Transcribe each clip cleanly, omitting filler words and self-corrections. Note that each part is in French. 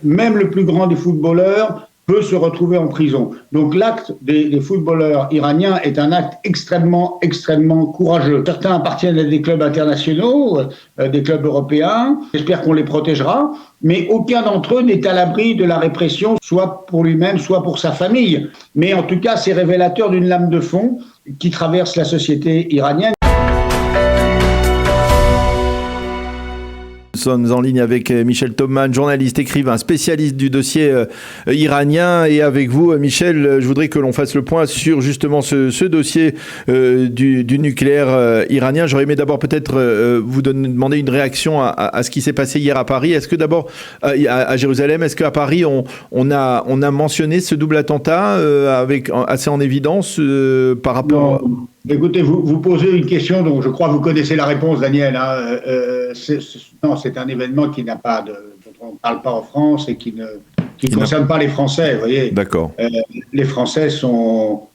Même le plus grand des footballeurs peut se retrouver en prison. Donc l'acte des footballeurs iraniens est un acte extrêmement, extrêmement courageux. Certains appartiennent à des clubs internationaux, des clubs européens. J'espère qu'on les protégera. Mais aucun d'entre eux n'est à l'abri de la répression, soit pour lui-même, soit pour sa famille. Mais en tout cas, c'est révélateur d'une lame de fond qui traverse la société iranienne. Nous sommes en ligne avec Michel Taubman, journaliste, écrivain, spécialiste du dossier iranien. Et avec vous, Michel, je voudrais que l'on fasse le point sur justement ce dossier du nucléaire iranien. J'aurais aimé d'abord peut-être vous demander une réaction à ce qui s'est passé hier à Paris. Est-ce que d'abord, à Jérusalem, est-ce qu'à Paris, on a mentionné ce double attentat avec assez en évidence par rapport... Non. Écoutez, vous posez une question dont je crois que vous connaissez la réponse, Daniel. Non, c'est un événement dont on ne parle pas en France et qui ne concerne pas les Français, vous voyez. D'accord. Les Français sont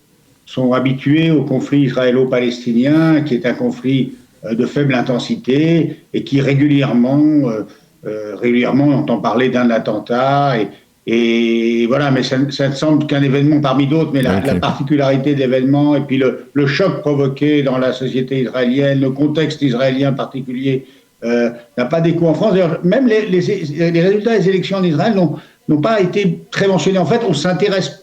habitués au conflit israélo-palestinien, qui est un conflit de faible intensité et qui régulièrement on entend parler d'un attentat et voilà, mais ça ne semble qu'un événement parmi d'autres, mais la particularité de l'événement et puis le choc provoqué dans la société israélienne, le contexte israélien particulier n'a pas d'écho en France. D'ailleurs, même les résultats des élections en Israël n'ont pas été très mentionnés. En fait, on s'intéresse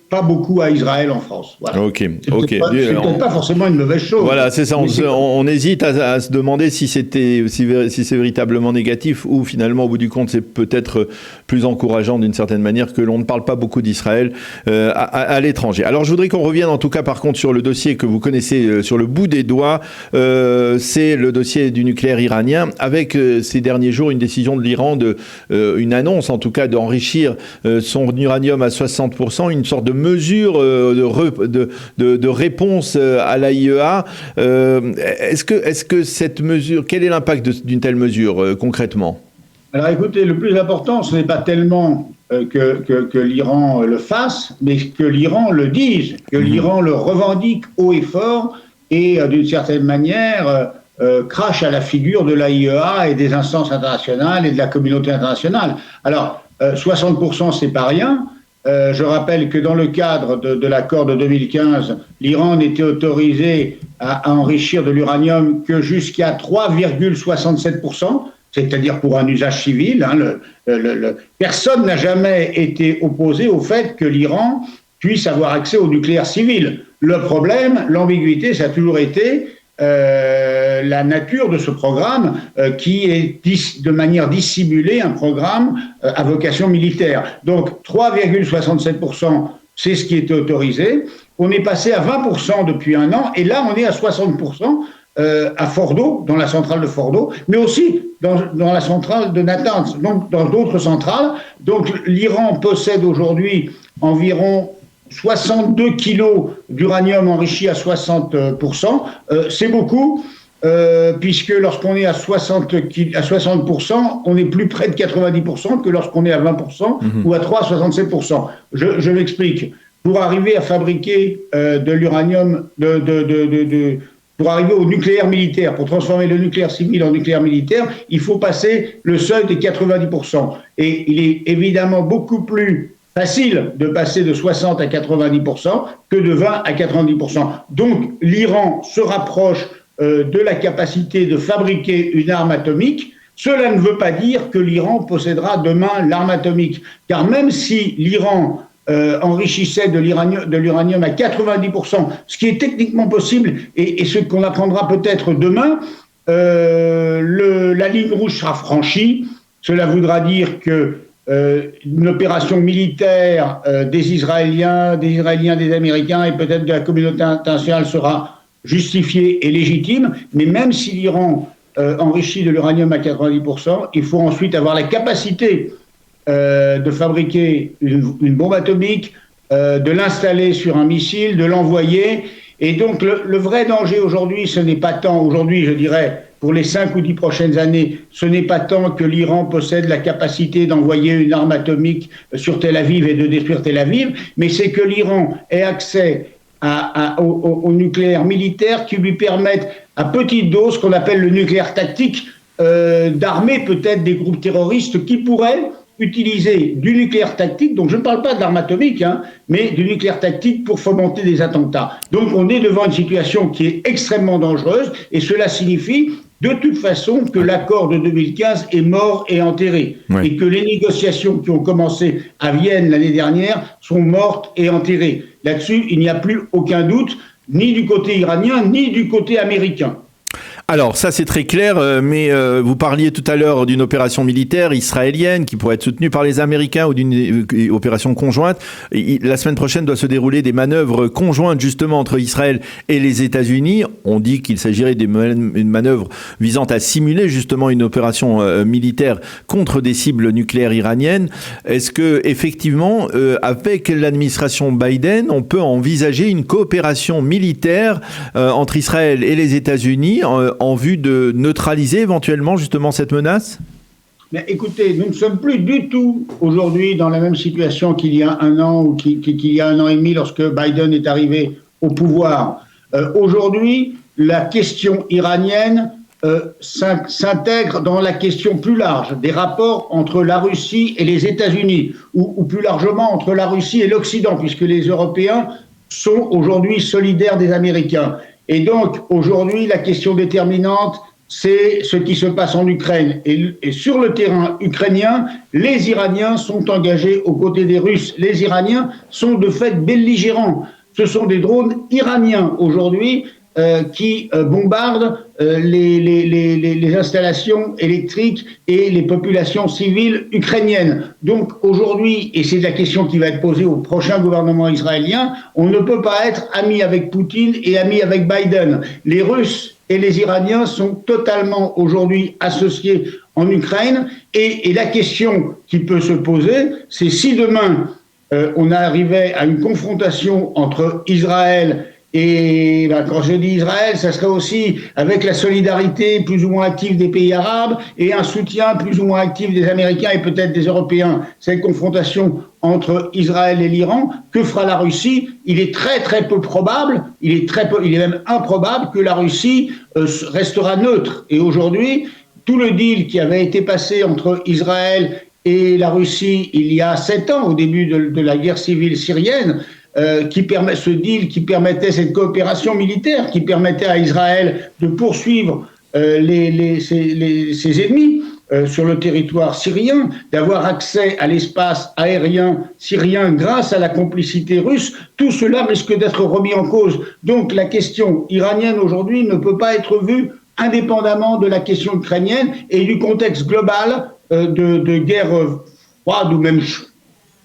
pas beaucoup à Israël en France. Voilà. Ok. C'est peut-être pas forcément une mauvaise chose. Voilà, c'est ça. On hésite à se demander si c'est véritablement négatif ou finalement, au bout du compte, c'est peut-être plus encourageant d'une certaine manière que l'on ne parle pas beaucoup d'Israël à l'étranger. Alors, je voudrais qu'on revienne en tout cas, par contre, sur le dossier que vous connaissez sur le bout des doigts. C'est le dossier du nucléaire iranien, avec ces derniers jours une décision de l'Iran, une annonce en tout cas, d'enrichir son uranium à 60%, une sorte de mesure de réponse à l'AIEA. Est-ce que cette mesure, quel est l'impact d'une telle mesure concrètement ? Alors écoutez, le plus important, ce n'est pas tellement que l'Iran le fasse, mais que l'Iran le dise, que l'Iran le revendique haut et fort et d'une certaine manière crache à la figure de l'AIEA et des instances internationales et de la communauté internationale. Alors 60%, c'est pas rien. Je rappelle que dans le cadre de l'accord de 2015, l'Iran n'était autorisé à enrichir de l'uranium que jusqu'à 3,67%, c'est-à-dire pour un usage civil. Personne n'a jamais été opposé au fait que l'Iran puisse avoir accès au nucléaire civil. Le problème, l'ambiguïté, ça a toujours été la nature de ce programme qui est de manière dissimulée un programme à vocation militaire. Donc 3,67%, c'est ce qui était autorisé. On est passé à 20% depuis un an et là on est à 60% à Fordo, dans la centrale de Fordo, mais aussi dans la centrale de Natanz, donc dans d'autres centrales. Donc l'Iran possède aujourd'hui environ 62 kilos d'uranium enrichi à 60%, c'est beaucoup, puisque lorsqu'on est à 60%, on est plus près de 90% que lorsqu'on est à 20% ou à 3,67%. Je m'explique. Pour arriver à fabriquer de l'uranium, pour arriver au nucléaire militaire, pour transformer le nucléaire civil en nucléaire militaire, il faut passer le seuil des 90%. Et il est évidemment beaucoup plus facile de passer de 60 à 90% que de 20 à 90%. Donc l'Iran se rapproche de la capacité de fabriquer une arme atomique. Cela ne veut pas dire que l'Iran possédera demain l'arme atomique. Car même si l'Iran enrichissait de l'uranium à 90%, ce qui est techniquement possible et ce qu'on apprendra peut-être demain, la ligne rouge sera franchie. Cela voudra dire que une opération militaire des Israéliens, des Américains et peut-être de la communauté internationale sera justifiée et légitime, mais même si l'Iran enrichit de l'uranium à 90%, il faut ensuite avoir la capacité de fabriquer une bombe atomique, de l'installer sur un missile, de l'envoyer. Et donc le vrai danger aujourd'hui, ce n'est pas tant, aujourd'hui je dirais, pour les 5 ou 10 prochaines années, ce n'est pas tant que l'Iran possède la capacité d'envoyer une arme atomique sur Tel Aviv et de détruire Tel Aviv, mais c'est que l'Iran ait accès au nucléaire militaire qui lui permette, à petite dose, qu'on appelle le nucléaire tactique, d'armer peut-être des groupes terroristes qui pourraient utiliser du nucléaire tactique, donc je ne parle pas de l'arme atomique, mais du nucléaire tactique pour fomenter des attentats. Donc on est devant une situation qui est extrêmement dangereuse, et cela signifie de toute façon que l'accord de 2015 est mort et enterré, et que les négociations qui ont commencé à Vienne l'année dernière sont mortes et enterrées. Là-dessus, il n'y a plus aucun doute, ni du côté iranien, ni du côté américain. Alors ça c'est très clair, mais vous parliez tout à l'heure d'une opération militaire israélienne qui pourrait être soutenue par les Américains ou d'une opération conjointe. La semaine prochaine doit se dérouler des manœuvres conjointes justement entre Israël et les États-Unis. On dit qu'il s'agirait d'une manœuvre visant à simuler justement une opération militaire contre des cibles nucléaires iraniennes. Est-ce que effectivement, avec l'administration Biden, on peut envisager une coopération militaire entre Israël et les États-Unis en vue de neutraliser éventuellement justement cette menace? Mais écoutez, nous ne sommes plus du tout aujourd'hui dans la même situation qu'il y a un an ou qu'il y a un an et demi lorsque Biden est arrivé au pouvoir. Aujourd'hui, la question iranienne s'intègre dans la question plus large des rapports entre la Russie et les États-Unis, ou plus largement entre la Russie et l'Occident, puisque les Européens sont aujourd'hui solidaires des Américains. Et donc, aujourd'hui, la question déterminante, c'est ce qui se passe en Ukraine. Et sur le terrain ukrainien, les Iraniens sont engagés aux côtés des Russes. Les Iraniens sont de fait belligérants. Ce sont des drones iraniens aujourd'hui qui bombardent les installations électriques et les populations civiles ukrainiennes. Donc aujourd'hui, et c'est la question qui va être posée au prochain gouvernement israélien, on ne peut pas être ami avec Poutine et ami avec Biden. Les Russes et les Iraniens sont totalement aujourd'hui associés en Ukraine, et la question qui peut se poser, c'est si demain on arrivait à une confrontation entre Israël et quand je dis Israël, ça serait aussi avec la solidarité plus ou moins active des pays arabes et un soutien plus ou moins actif des Américains et peut-être des Européens. Cette confrontation entre Israël et l'Iran, que fera la Russie? Il est très très peu probable, il est même improbable que la Russie restera neutre. Et aujourd'hui, tout le deal qui avait été passé entre Israël et la Russie il y a 7 ans, au début de la guerre civile syrienne, ce deal qui permettait cette coopération militaire, qui permettait à Israël de poursuivre ses ennemis sur le territoire syrien, d'avoir accès à l'espace aérien syrien grâce à la complicité russe, tout cela risque d'être remis en cause. Donc la question iranienne aujourd'hui ne peut pas être vue indépendamment de la question ukrainienne et du contexte global de guerre froide ou même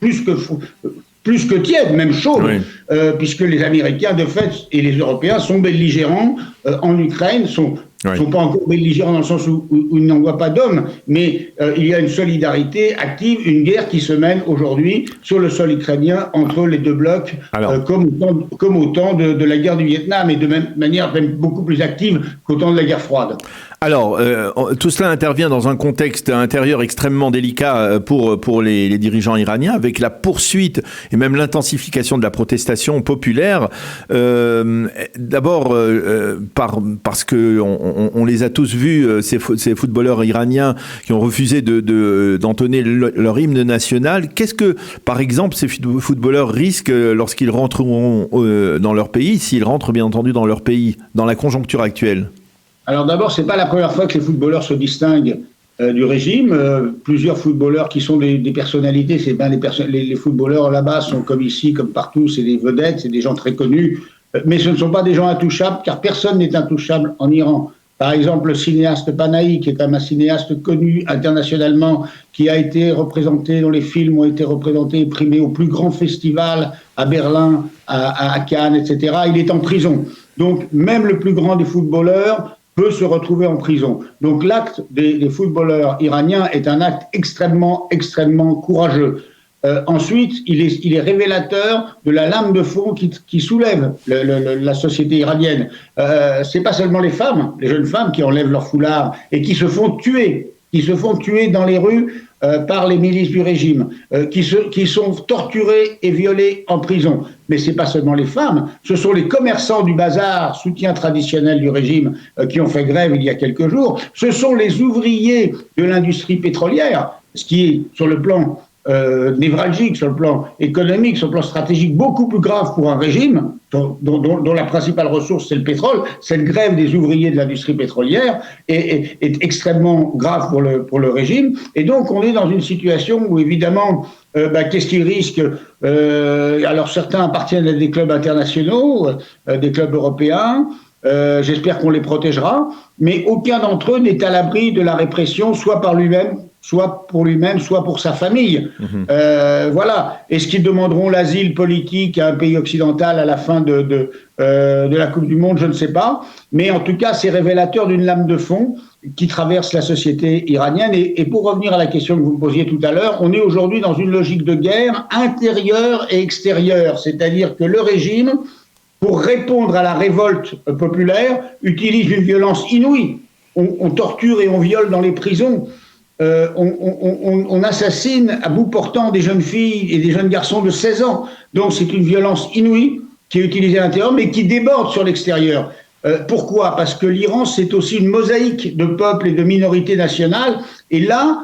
plus que tiède, même chaude, oui. Puisque les Américains, de fait, et les Européens sont belligérants en Ukraine, sont pas encore belligérants dans le sens où ils n'envoient pas d'hommes, mais il y a une solidarité active, une guerre qui se mène aujourd'hui sur le sol ukrainien entre les deux blocs, comme au temps de la guerre du Vietnam, et de même manière même beaucoup plus active qu'au temps de la guerre froide. Alors, tout cela intervient dans un contexte intérieur extrêmement délicat pour les dirigeants iraniens, avec la poursuite et même l'intensification de la protestation populaire. D'abord, parce que on les a tous vus, ces footballeurs iraniens qui ont refusé d'entonner leur hymne national. Qu'est-ce que, par exemple, ces footballeurs risquent lorsqu'ils rentreront dans leur pays, s'ils rentrent bien entendu dans leur pays, dans la conjoncture actuelle ? Alors d'abord, ce n'est pas la première fois que les footballeurs se distinguent du régime. Plusieurs footballeurs qui sont des personnalités, les footballeurs là-bas sont comme ici, comme partout, c'est des vedettes, c'est des gens très connus, mais ce ne sont pas des gens intouchables, car personne n'est intouchable en Iran. Par exemple, le cinéaste Panahi, qui est un cinéaste connu internationalement, qui a été représenté, dont les films ont été représentés et primés au plus grand festival à Berlin, à Cannes, etc., il est en prison. Donc même le plus grand des footballeurs peut se retrouver en prison. Donc l'acte des footballeurs iraniens est un acte extrêmement, extrêmement courageux. Ensuite, il est révélateur de la lame de fond qui soulève la société iranienne. C'est pas seulement les femmes, les jeunes femmes qui enlèvent leur foulard et qui se font tuer dans les rues par les milices du régime, qui sont torturés et violés en prison. Mais ce n'est pas seulement les femmes, ce sont les commerçants du bazar, soutien traditionnel du régime, qui ont fait grève il y a quelques jours. Ce sont les ouvriers de l'industrie pétrolière. ce qui est sur le plan névralgique, sur le plan économique, sur le plan stratégique, beaucoup plus grave pour un régime dont la principale ressource c'est le pétrole. Cette grève des ouvriers de l'industrie pétrolière est extrêmement grave pour le régime. Et donc on est dans une situation où évidemment, qu'est-ce qu'ils risquent alors certains appartiennent à des clubs internationaux, des clubs européens. J'espère qu'on les protégera, mais aucun d'entre eux n'est à l'abri de la répression, soit par lui-même, soit pour lui-même, soit pour sa famille. Voilà. Est-ce qu'ils demanderont l'asile politique à un pays occidental à la fin de la Coupe du Monde? Je ne sais pas. Mais en tout cas, c'est révélateur d'une lame de fond qui traverse la société iranienne. Et pour revenir à la question que vous me posiez tout à l'heure, on est aujourd'hui dans une logique de guerre intérieure et extérieure. C'est-à-dire que le régime, pour répondre à la révolte populaire, utilise une violence inouïe. On torture et on viole dans les prisons. On assassine à bout portant des jeunes filles et des jeunes garçons de 16 ans. Donc c'est une violence inouïe qui est utilisée à l'intérieur, mais qui déborde sur l'extérieur. Pourquoi? Parce que l'Iran, c'est aussi une mosaïque de peuples et de minorités nationales. Et là,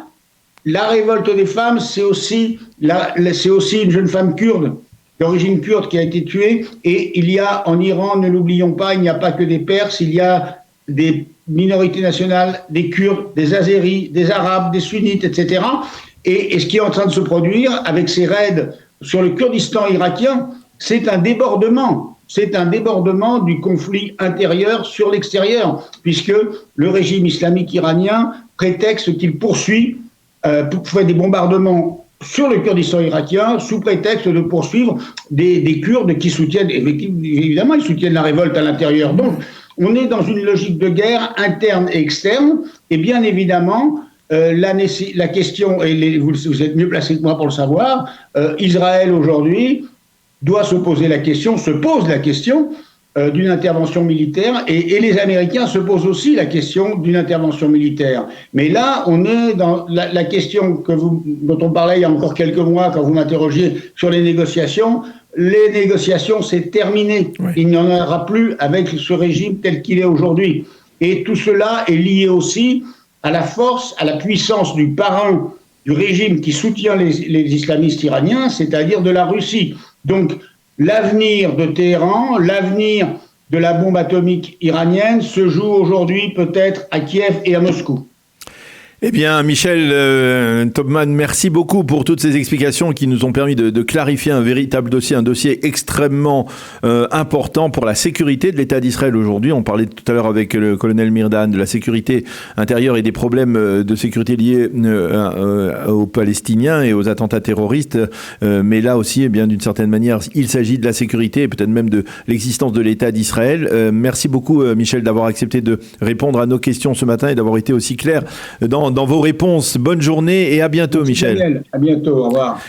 la révolte des femmes, c'est aussi une jeune femme kurde, d'origine kurde, qui a été tuée. Et il y a en Iran, ne l'oublions pas, il n'y a pas que des Perses, il y a des minorités nationales, des Kurdes, des Azéris, des Arabes, des Sunnites, etc. Et ce qui est en train de se produire avec ces raids sur le Kurdistan irakien, c'est un débordement. C'est un débordement du conflit intérieur sur l'extérieur, puisque le régime islamique iranien prétexte qu'il poursuit pour faire des bombardements sur le Kurdistan irakien, sous prétexte de poursuivre des Kurdes qui soutiennent, évidemment, ils soutiennent la révolte à l'intérieur. Donc, on est dans une logique de guerre interne et externe, et bien évidemment, la question, et vous êtes mieux placé que moi pour le savoir, Israël aujourd'hui se pose la question d'une intervention militaire, et les Américains se posent aussi la question d'une intervention militaire. Mais là, on est dans la question dont on parlait il y a encore quelques mois quand vous m'interrogiez sur les négociations. Les négociations, c'est terminé. Oui. Il n'y en aura plus avec ce régime tel qu'il est aujourd'hui. Et tout cela est lié aussi à la force, à la puissance du parrain du régime qui soutient les islamistes iraniens, c'est-à-dire de la Russie. Donc, l'avenir de Téhéran, l'avenir de la bombe atomique iranienne se joue aujourd'hui peut-être à Kiev et à Moscou. Eh bien, Michel Taubman, merci beaucoup pour toutes ces explications qui nous ont permis de clarifier un véritable dossier, un dossier extrêmement important pour la sécurité de l'État d'Israël aujourd'hui. On parlait tout à l'heure avec le colonel Mirdan de la sécurité intérieure et des problèmes de sécurité liés aux Palestiniens et aux attentats terroristes. Mais là aussi, eh bien, d'une certaine manière, il s'agit de la sécurité et peut-être même de l'existence de l'État d'Israël. Merci beaucoup, Michel, d'avoir accepté de répondre à nos questions ce matin et d'avoir été aussi clair dans vos réponses. Bonne journée et à bientôt, Michel. À bientôt, au revoir.